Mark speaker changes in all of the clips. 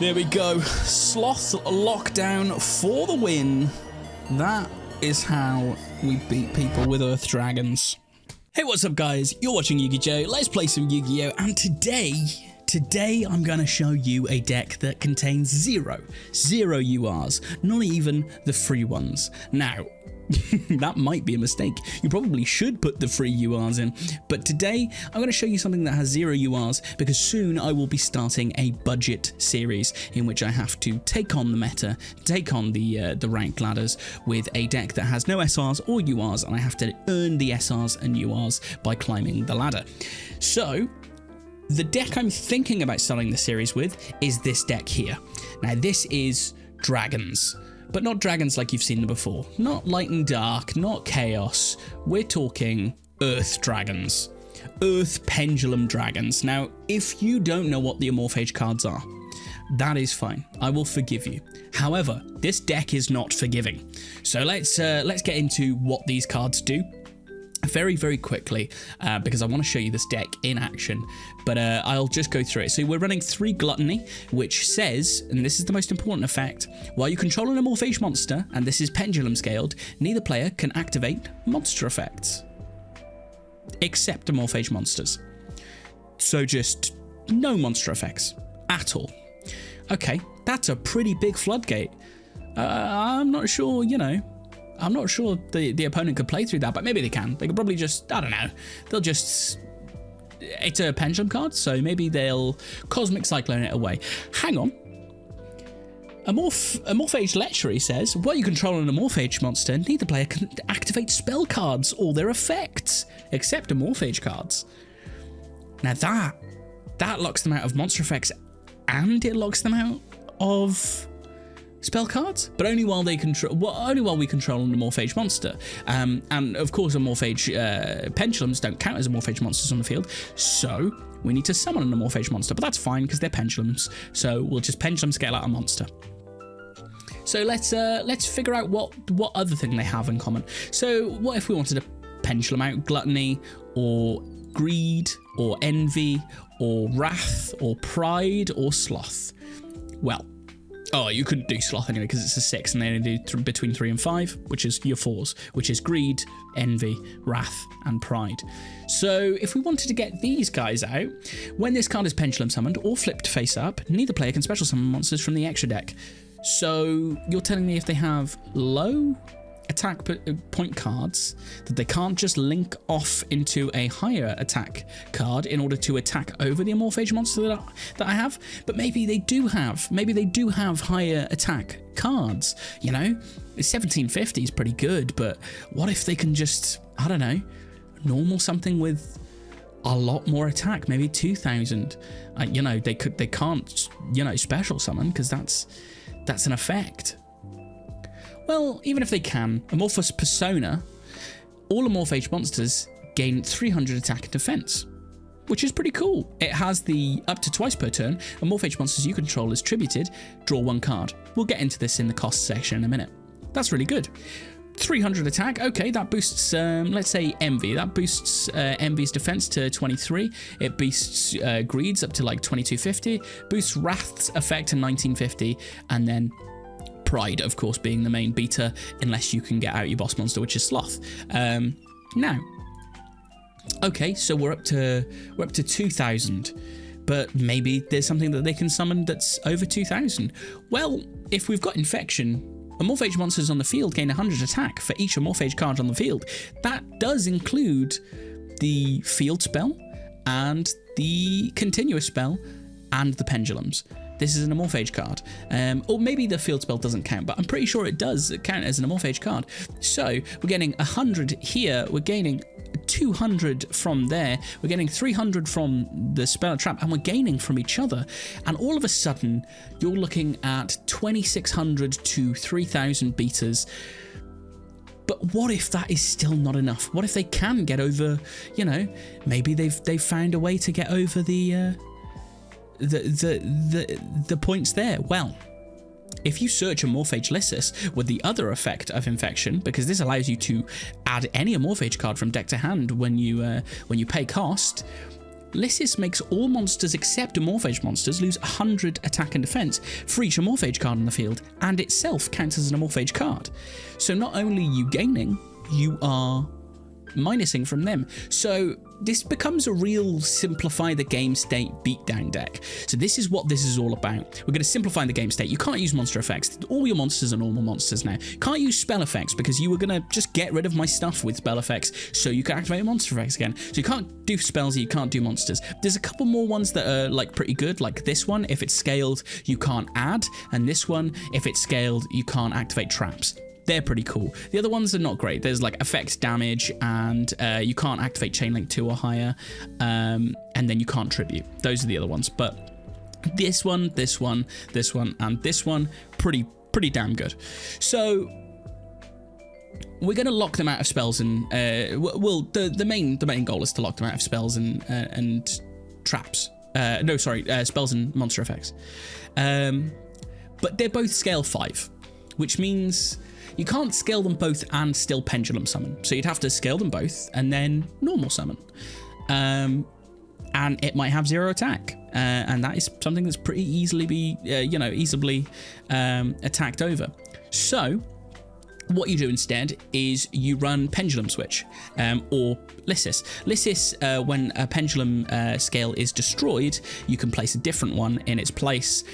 Speaker 1: There we go. Sloth lockdown for the win. That is how we beat people with Earth Dragons. Hey, what's up, guys? You're watching Yu-Gi-Oh! Let's play some Yu-Gi-Oh! And today I'm going to show you a deck that contains zero URs, not even the free ones. Now, that might be a mistake. You probably should put the free URs in, but today I'm going to show you something that has zero URs because soon I will be starting a budget series in which I have to take on the meta, take on the rank ladders with a deck that has no SRs or URs, and I have to earn the SRs and URs by climbing the ladder. So the deck I'm thinking about starting the series with is this deck here. Now this is dragons. But not dragons like you've seen them before. Not light and dark, not chaos. We're talking earth dragons. Earth pendulum dragons. Now, if you don't know what the Amorphage cards are, that is fine. I will forgive you. However, this deck is not forgiving. So let's get into what these cards do very, very quickly, because I want to show you this deck in action, but I'll just go through it. So we're running 3 Gluttony, which says, and this is the most important effect, while you control an Amorphage monster, and this is pendulum scaled, neither player can activate monster effects, except Amorphage monsters. So just no monster effects at all. Okay, that's a pretty big floodgate. I'm not sure, I'm not sure the opponent could play through that, but maybe they can. They could probably just, I don't know, they'll just, it's a pendulum card, so maybe they'll Cosmic Cyclone it away. Hang on. Amorphage Lechery says, while you control an Amorphage monster, neither player can activate spell cards or their effects, except Amorphage cards. Now that locks them out of monster effects, and it locks them out of spell cards, but only while we control an Amorphage monster. And of course, Amorphage pendulums don't count as Amorphage monsters on the field, so we need to summon an Amorphage monster, but that's fine because they're pendulums, so we'll just pendulum scale out a monster. So let's figure out what other thing they have in common. So what if we wanted to pendulum out Gluttony, or Greed, or Envy, or Wrath, or Pride, or Sloth? Well, oh, you couldn't do Sloth anyway because it's a 6, and they only do between 3 and 5, which is your 4s, which is Greed, Envy, Wrath, and Pride. So if we wanted to get these guys out, when this card is pendulum summoned or flipped face up, neither player can special summon monsters from the extra deck. So you're telling me if they have low attack point cards that they can't just link off into a higher attack card in order to attack over the Amorphage monster that I have? But maybe they do have higher attack cards, 1750 is pretty good, but what if they can just, I don't know, normal something with a lot more attack, maybe 2000? They can't special summon because that's an effect. Well, even if they can, Amorphous Persona, all Amorphage monsters gain 300 attack and defense, which is pretty cool. It has the up to twice per turn, Amorphage monsters you control is tributed, draw 1 card. We'll get into this in the cost section in a minute. That's really good. 300 attack, okay, that boosts, let's say Envy. That boosts Envy's defense to 23. It boosts Greed's up to like 2250, boosts Wrath's effect to 1950, and then Pride, of course, being the main beater, unless you can get out your boss monster, which is Sloth. Now, okay, so we're up to 2000, but maybe there's something that they can summon that's over 2000. Well, if we've got Infection, Amorphage monsters on the field gain 100 attack for each Amorphage card on the field. That does include the field spell and the continuous spell and the pendulums. This is an Amorphage card. Or maybe the field spell doesn't count, but I'm pretty sure it does count as an Amorphage card. So we're getting 100 here, we're gaining 200 from there, we're getting 300 from the spell trap, and we're gaining from each other. And all of a sudden, you're looking at 2600 to 3000 beaters. But what if that is still not enough? What if they can get over, maybe they've found a way to get over the points there? Well, if you search Amorphage Lysis with the other effect of Infection, because this allows you to add any Amorphage card from deck to hand when you pay cost, Lysis makes all monsters except Amorphage monsters lose 100 attack and defense for each Amorphage card on the field, and itself counts as an Amorphage card. So not only are you gaining, you are minusing from them. So this becomes a real simplify the game state beatdown deck. So this is what this is all about. We're going to simplify the game state. You can't use monster effects. All your monsters are normal monsters now. Can't use spell effects because you were going to just get rid of my stuff with spell effects so you can activate monster effects again. So you can't do spells, you can't do monsters. There's a couple more ones that are like pretty good, like this one, if it's scaled, you can't add, and this one, if it's scaled, you can't activate traps. They're pretty cool. The other ones are not great. There's like effect damage, and you can't activate chain link 2 or higher, and then you can't tribute. Those are the other ones. But this one, this one, this one, and this one, pretty damn good. So we're going to lock them out of spells, and well, the main goal is to lock them out of spells and traps. No, sorry, spells and monster effects. But they're both scale 5, which means you can't scale them both and still pendulum summon. So you'd have to scale them both and then normal summon. And it might have 0 attack. And that is something that's pretty easily easily attacked over. So what you do instead is you run Pendulum Switch, or Lysis. Lysis, when a pendulum scale is destroyed, you can place a different one in its place.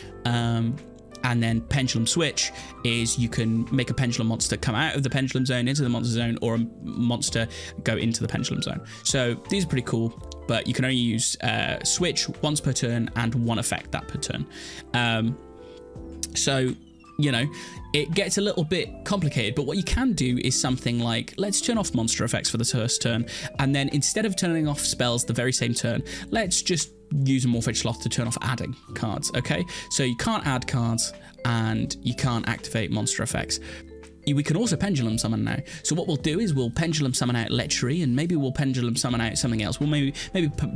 Speaker 1: And then Pendulum Switch is you can make a pendulum monster come out of the pendulum zone into the monster zone, or a monster go into the pendulum zone. So these are pretty cool, but you can only use Switch once per turn and one effect that per turn. So, you know, it gets a little bit complicated, but what you can do is something like, let's turn off monster effects for the first turn, and then instead of turning off spells the very same turn, let's just use a Morphage slot to turn off adding cards, okay? So you can't add cards, and you can't activate monster effects. We can also pendulum summon now. So what we'll do is we'll pendulum summon out Lechery, and maybe we'll pendulum summon out something else. We'll maybe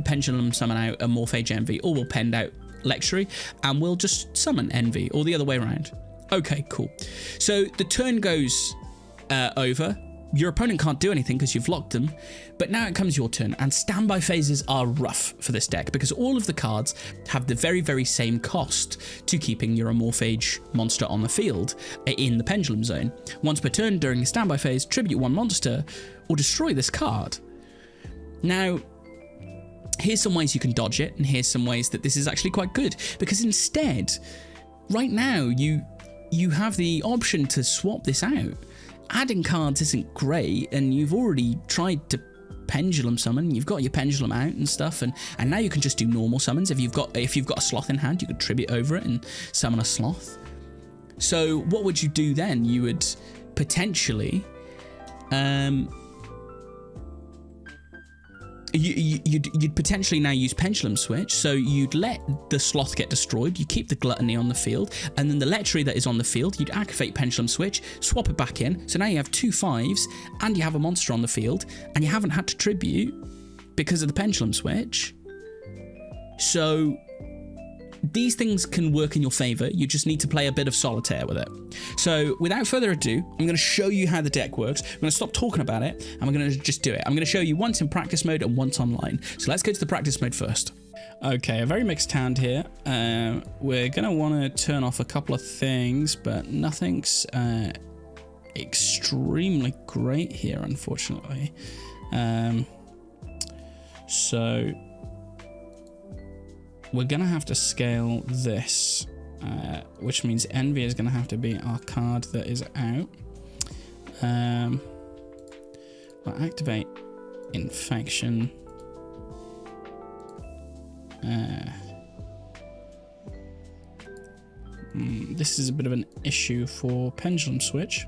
Speaker 1: pendulum summon out a Morphage Envy, or we'll pend out Lechery, and we'll just summon Envy, or the other way around. Okay, cool. So the turn goes over. Your opponent can't do anything because you've locked them, but now it comes your turn, and standby phases are rough for this deck because all of the cards have the very, very same cost to keeping your Amorphage monster on the field in the pendulum zone. Once per turn during a standby phase, tribute 1 monster or destroy this card. Now, here's some ways you can dodge it, and here's some ways that this is actually quite good, because instead, right now, you have the option to swap this out. Adding cards isn't great, and you've already tried to pendulum summon. You've got your pendulum out and stuff, and now you can just do normal summons. If you've got a sloth in hand, you could tribute over it and summon a sloth. So what would you do then? You would potentially you'd potentially now use Pendulum Switch, so you'd let the sloth get destroyed, you keep the gluttony on the field, and then the Lechery that is on the field, you'd activate Pendulum Switch, swap it back in, so now you have 2 5s, and you have a monster on the field, and you haven't had to tribute because of the Pendulum Switch. So these things can work in your favor. You just need to play a bit of solitaire with it. So without further ado, I'm going to show you how the deck works. I'm going to stop talking about it, and we're going to just do it. I'm going to show you once in practice mode and once online. So let's go to the practice mode first. Okay, a very mixed hand here. We're going to want to turn off a couple of things, but nothing's extremely great here, unfortunately. So we're going to have to scale this, which means Envy is going to have to be our card that is out. We'll activate Infection. This is a bit of an issue for Pendulum Switch,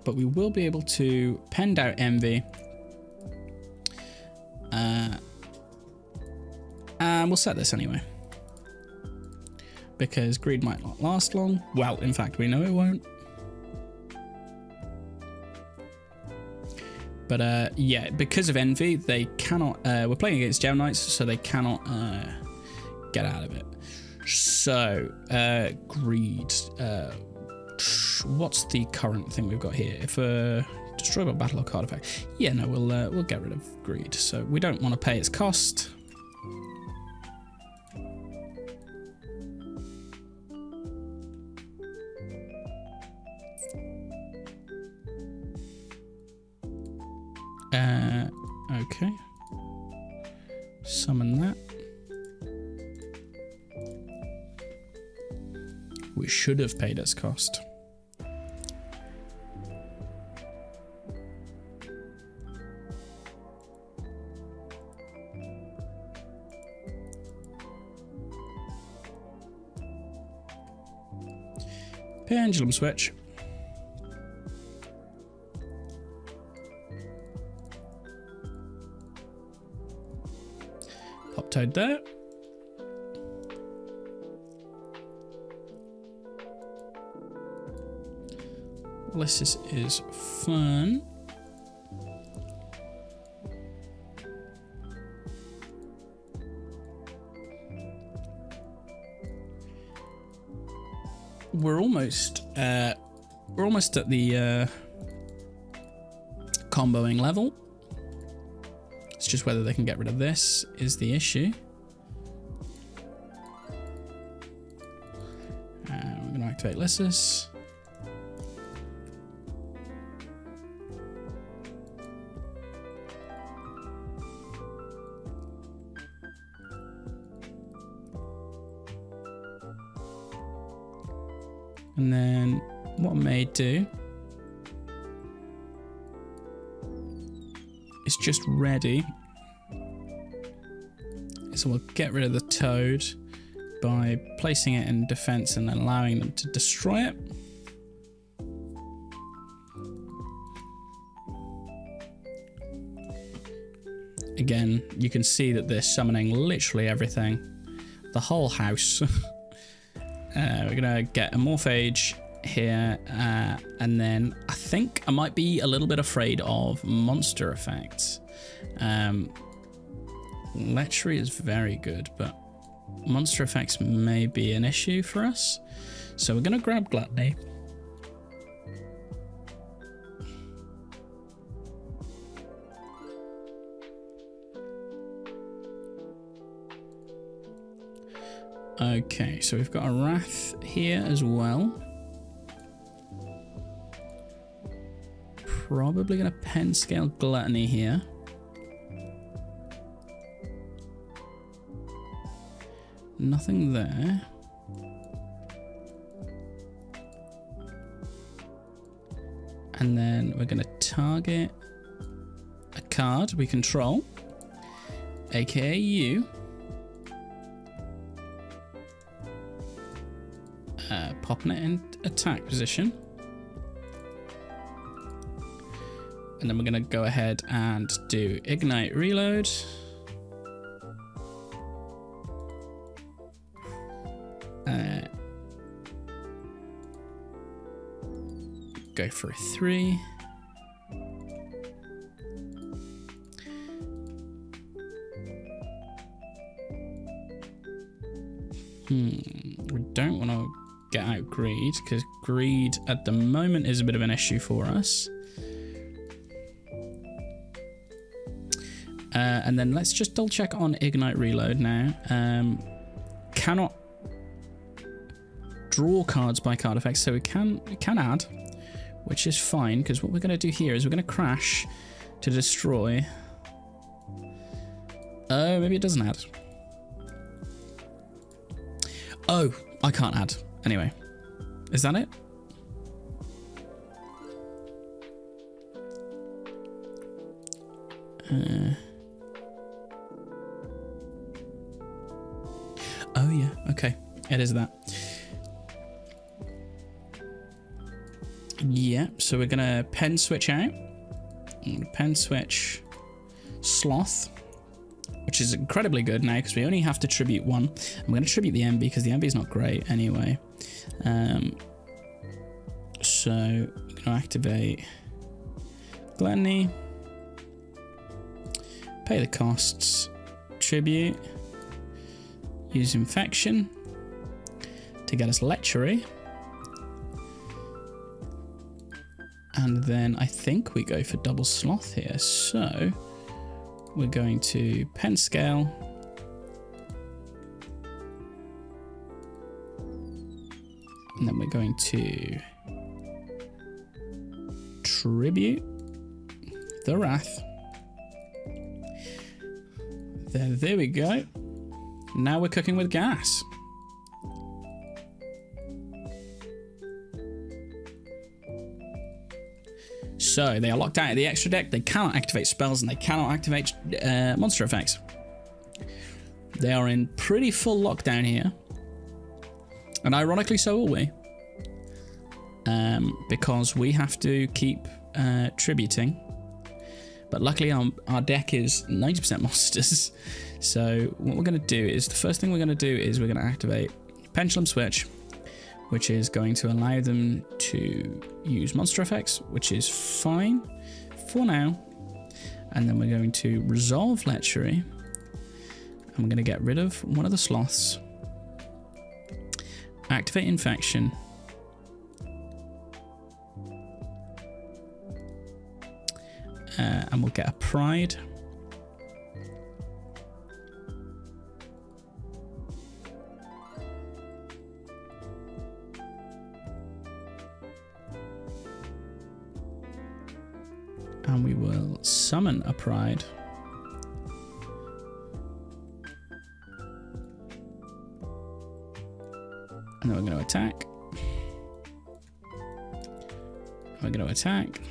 Speaker 1: but we will be able to pend out Envy. And we'll set this anyway, because greed might not last long. Well, in fact, we know it won't. But yeah, because of Envy, they cannot. We're playing against Gem Knights, so they cannot get out of it. So greed. What's the current thing we've got here? If Destroy by battle or card effect. Yeah, no, we'll get rid of greed. So we don't want to pay its cost. Okay. Summon that. We should have paid its cost. Pendulum switch. Pop toad there. This is fun. We're almost at the comboing level. It's just whether they can get rid of this is the issue. We're going to activate Lysis. And then what I may do is just ready. So we'll get rid of the toad by placing it in defense and then allowing them to destroy it. Again, you can see that they're summoning literally everything. The whole house. We're gonna get Amorphage here, and then I think I might be a little bit afraid of monster effects. Lechery is very good, but monster effects may be an issue for us. So we're gonna grab Gluttony. Okay, so we've got a Wrath here as well. Probably going to pen scale Gluttony here. Nothing there. And then we're going to target a card we control, aka you. Popping it in attack position. And then we're going to go ahead and do Ignite Reload. Go for a 3. We don't want to get out greed, because greed at the moment is a bit of an issue for us. And then let's just double check on Ignite Reload now. Cannot draw cards by card effects, so we can add, which is fine, because what we're going to do here is we're going to crash to destroy. Oh, maybe it doesn't add. Oh, I can't add. Anyway, is that it? Oh yeah, okay, it is that. Yeah, so we're gonna pen switch out. Pen switch Sloth, which is incredibly good now because we only have to tribute 1. I'm going to tribute the MB because the MB is not great anyway. So we're going to activate Gluttony, pay the costs, tribute, use Infection to get us Lechery, And then I think we go for double sloth here. So we're going to pen scale. And then we're going to tribute the wrath. There we go. Now we're cooking with gas. So they are locked out of the extra deck. They cannot activate spells and they cannot activate monster effects. They are in pretty full lockdown here. And ironically so will we. Because we have to keep tributing. But luckily our deck is 90% monsters. So what we're going to do is, the first thing we're going to do is we're going to activate Pendulum Switch, which is going to allow them to use monster effects, which is fine for now. And then we're going to resolve Lechery. And we're going to get rid of one of the sloths. Activate Infection. And we'll get a Pride. And we will summon a Pride. And then we're going to attack. We're going to attack.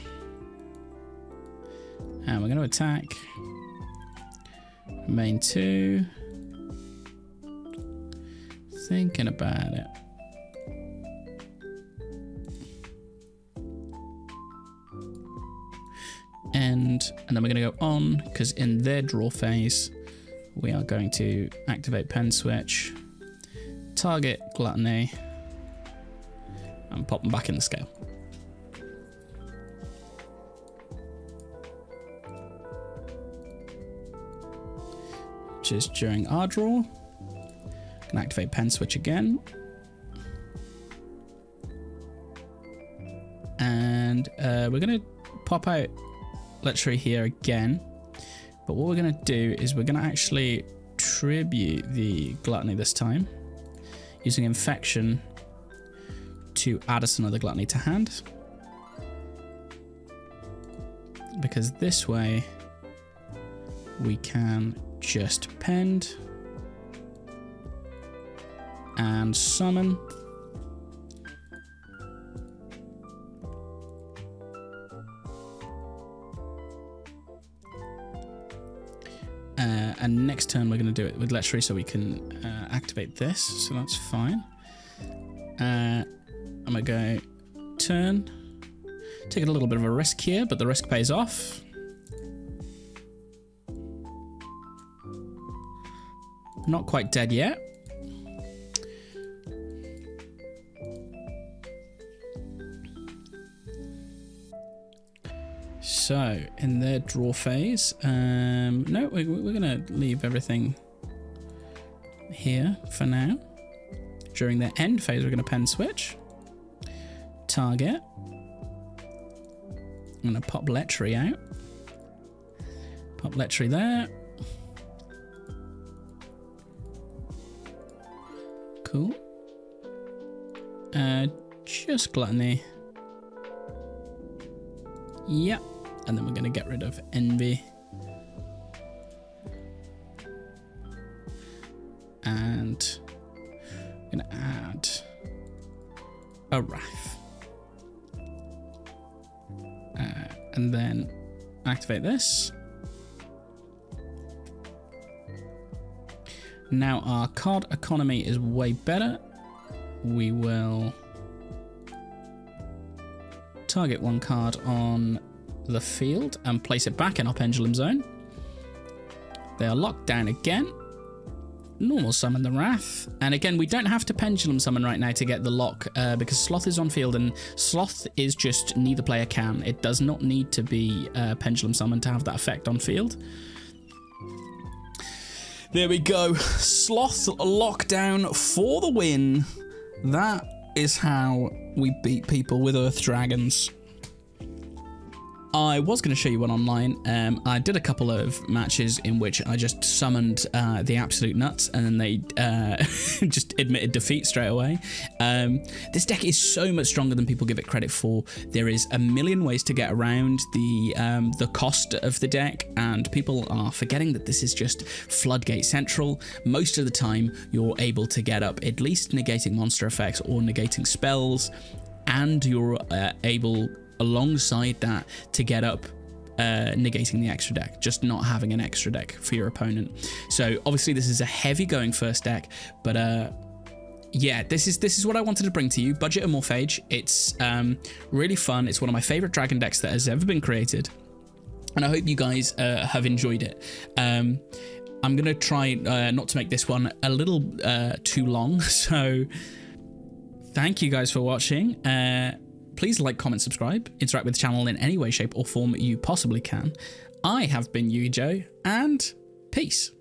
Speaker 1: And we're going to attack. Main 2. Thinking about it. And then we're going to go on, because in their draw phase, we are going to activate Pen Switch, target Gluttony, and pop them back in the scale. Which is during our draw. Can activate Pen Switch again. And we're going to pop out Lechery here again. But what we're going to do is we're going to actually tribute the Gluttony this time, using Infection to add us another Gluttony to hand. Because this way we can just pend and summon. And next turn we're going to do it with Lechery so we can activate this, so that's fine. I'm going to go turn. Taking a little bit of a risk here, but the risk pays off. Not quite dead yet. So, in their draw phase, no, we're going to leave everything here for now. During their end phase, we're going to Pen Switch. Target. I'm going to pop Lechery out. Pop Lechery there. Cool. Just Gluttony. Yep. And then we're going to get rid of Envy. And we're going to add a Wrath. And then activate this. Now our card economy is way better. We will target one card on the field and place it back in our Pendulum Zone. They are locked down again. Normal summon the Wrath. And again, we don't have to Pendulum Summon right now to get the lock because Sloth is on field and Sloth is just neither player can. It does not need to be Pendulum Summon to have that effect on field. There we go. Sloth lockdown for the win. That is how we beat people with Earth Dragons. I was going to show you one online. I did a couple of matches in which I just summoned the absolute nuts, and then they just admitted defeat straight away. This deck is so much stronger than people give it credit for. There is a million ways to get around the cost of the deck, and people are forgetting that this is just floodgate central. Most of the time, you're able to get up at least negating monster effects or negating spells, and you're able alongside that to get up negating the extra deck, just not having an extra deck for your opponent. So obviously this is a heavy going first deck, but yeah, this is what I wanted to bring to you. Budget Amorphage. It's really fun. It's one of my favorite dragon decks that has ever been created, and I hope you guys have enjoyed it. I'm gonna try not to make this one a little too long, so thank you guys for watching. Please like, comment, subscribe, interact with the channel in any way, shape, or form you possibly can. I have been Yujo, and peace.